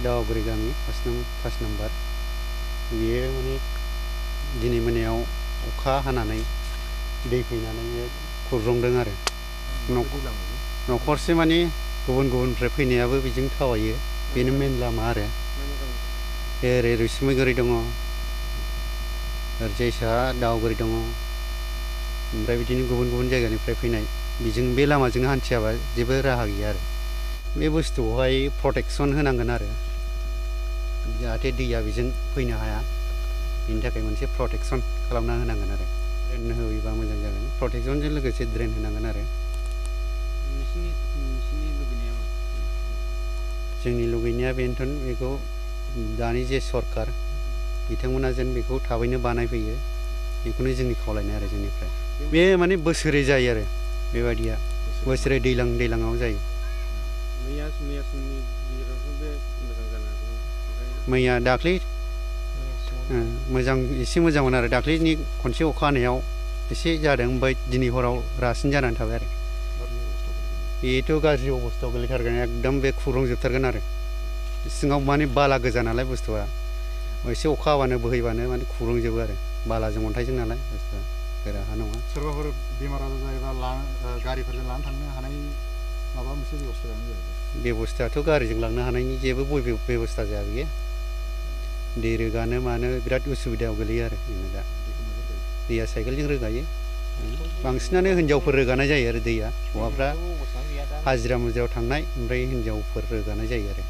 दावगुरि गामि फास नम्बर बियो माने दिनै मोनायाव अखा हानानै दै फैनानै खुरजंदों आरो न'खरसे माने गुबुननिफ्राय फैनायाबो बेजों थावायो बेनो मेन लामा आरो ओरै रैसुमैगुरि दङ ओरैजाय साहा दावगुरि दङ ओमफ्राय बिदिनो गुबुन जायगानिफ्राय फैनाय बेजों बे लामाजों हान्थियाबा जेबो राहा गैया आरो बे बुस्थुखौहाय प्रटेक्सन होनांगोन आरो जाहाथे दैया बेजों फैनो हाया बेनि थाखाय मोनसे प्रटेक्सन खालामना होनांगोन आरो ड्रेन होयोबा मोजां जागोन प्रटेक्सनजों लोगोसे ड्रेन होनांगोन आरो जोंनि लुगैनाया बेनोथ बेखौ दानि जे सरकार बिथांमोना जेन बेखौ थाबैनो बानायफैयो बेखौनो जोंनि खावलायनाय आरो जोंनिफ्राय बे माने बोसोरै जायो आरो बेबायदिया बोसोरै दैलाङाव जायो मैया दाख्लै मोजां एसे मोजांमोन आरो दाख्लैनि खनसे अखा हानायाव एसे जादों ओमफ्राय दिनै हराव रासिन जानानै थाबाय आरो बेथ' गाज्रि अबस्थायाव गोलैथारगोन एकदम बे खुरलांजोबथारगोन आरो सिङाव माने बाला गोजा नालाय बुस्थुआ एसे अखा हाबानो बोहैबानो माने खुरलांजोबो आरो बालाजों अन्थाइजों नालाय बुस्थुआ गोरा हा नङा सोरबाफोर बेमार आजार जायोबा गारिफोरजों लानो थांनो हानाय माबा मोनसे बेबस्था जानांगौ बेबस्थायाथ' गारिजों लांनो हानायनि जेबो बेबस्था जाया बियो दै रोगानो मानो बिराद उसुबिदायाव गोलैयो आरो जोङो दा दैया साइकेलजों रोगायो बांसिनानो हिनजावफोर रोगानाय जायो आरो दैया हौवाफ्रा हाजिरा मुजिरायाव थांनाय ओमफ्राय हिनजावफोर रोगानाय जायो आरो